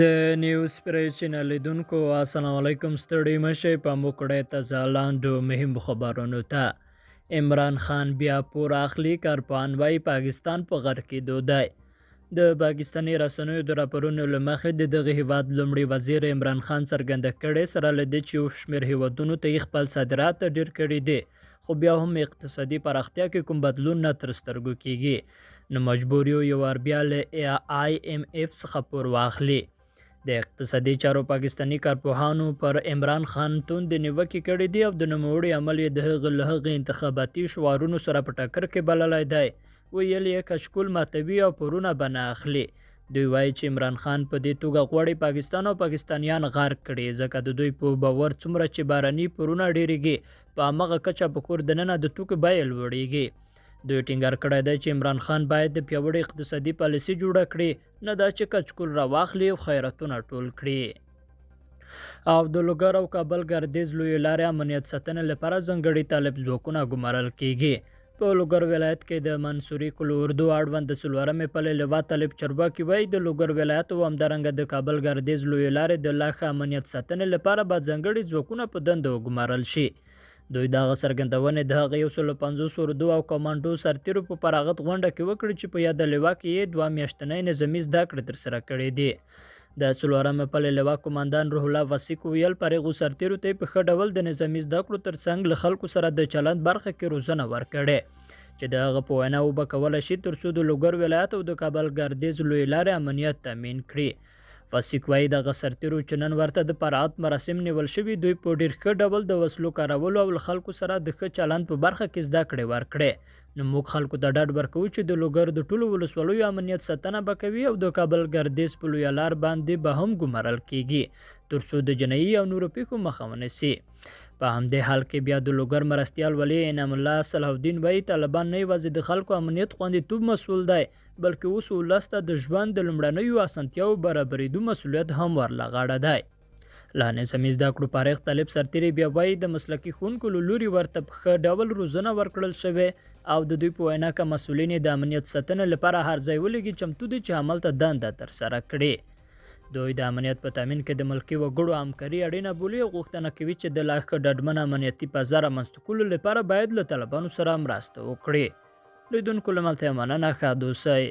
د نیوز پریس چینل لیدونکو السلام علیکم. ستړي مشئ په موکړه تازه لاندو مهم خبرونو ته. عمران خان بیا پور اخلي کارپانوي پاکستان په غر کې دودای. د پاکستاني رسنیو د راپورونو له مخې د دغه هیواد لومړي وزیر عمران خان څرګنده کړې سره له دې چې یو شمېر هیوادونو ته خپل صادرات ډېر کړي دي، خو بیا هم اقتصادي پراختیا کې کوم بدلون نه تر سترګو کیږي، نو مجبور یو وار بیا له IMF څخه پور واخلي. د اقتصادي چارو پاکستاني کارپوهانو پر عمران خان توند نیوکې کړې دي او د نوموړي عمل یې د هغه له هغه انتخاباتي شعارونو سره په ټکر کې بللی دی. ویل یې کشکول ماتوي او پورونه به نه اخلي. دوی وایي چې عمران خان په دې توګه غواړي پاکستان او پاکستانیان غرق کړي، ځکه د دوی په باور څومره چې باراني پورونه ډیریږي په همغه کچه په کور دننه د توکو بیې لوړیږي. دوی ټینګار کړی دی چې عمران خان باید د پیاوړي اقتصادي پالیسي جوړه کړي، نه دا چې کچکول راواخلي او خیراتونه ټول کړي. او د لوګر او کابل ګردیز لویې لارې امنیت ساتنې لپاره ځانګړي طالب ځواکونه ګمارل کیږي. په لوګر ولایت کې د منصوري کلو اردو اړوند د څلورمې پلې لوا طالب چرباکي وایي د لوګر ولایت او همدارنګه د کابل ګردیز لویې لارې د لا ښه امنیت ساتنې لپاره به ځانګړي ځواکونه په دنده وګمارل شي. دوی دغه څرګندونې د هغه 150 اردو او کمانډو سرتیرو په پراغت غونډه کې وکړي چې په یاده لوا کې یې 2 میاشتنۍ نظامي زده کړې ترسره کړې دي. د څلورمې پلې لوا قومندان روح الله وسیق ویل پر هغو سرتیرو ته په ښه ډول د نظامي زده کړو ترڅنګ له خلکو سره د چلند برخه کې روزنه ورکړې چې د هغه په وینا وبه کولی شي ترڅو د لوګر ولایت او د کابل ګردیز لویې لارې امنیت تامین کړي. وسیق وایي دغه سرتیرو چې نن ورته د پرعات مراسم نیول شوي، دوی په ډېر ښه ډول د وسلو کارولو او له خلکو سره د ښه چلند په برخه کې زده کړې ورکړې. نو موږ خلکو ته ډاډ ورکوو چې د لوګر د ټولو ولسوالیو امنیت ساتنه به کوي او د کابل ګردیز په لویه لار باندې به هم ګمارل کیږي ترڅو د جنایي او نورو پیښو مخه ونیسي. په همدې حال کې بیا د لوګر مرستیال ولی انعام الله صلاح الدین وایي طالبان نه یوازې د خلکو امنیت خوندیتوب مسؤل دی، بلکې اوس ولس ته د ژوند د لومړنیو اسانتیاوو برابرېدو مسؤلیت هم ورله غاړه دی. لا نظامي زده کړو فارغ طالب سرتیری بیا وایي د مسلکي ښوونکو له لوري ورته په ښه ډول روزنه ورکړل شوې او د دوی په وینا که مسؤلین د امنیت ساتنې لپاره هر ځای ولګي چمتو دي چې عمل ته دنده ترسره کړي. دوی د امنیت په تامین کې د ملکي وګړو همکاري اړینه بولي او غوښتنه کوي چې د لا ښه ډاډمن امنیتي فضا رامنځته کولو لپاره باید له طالبانو سره مرسته وکړي. لیدونکو له ملتیا مننه، ښه اوسئ.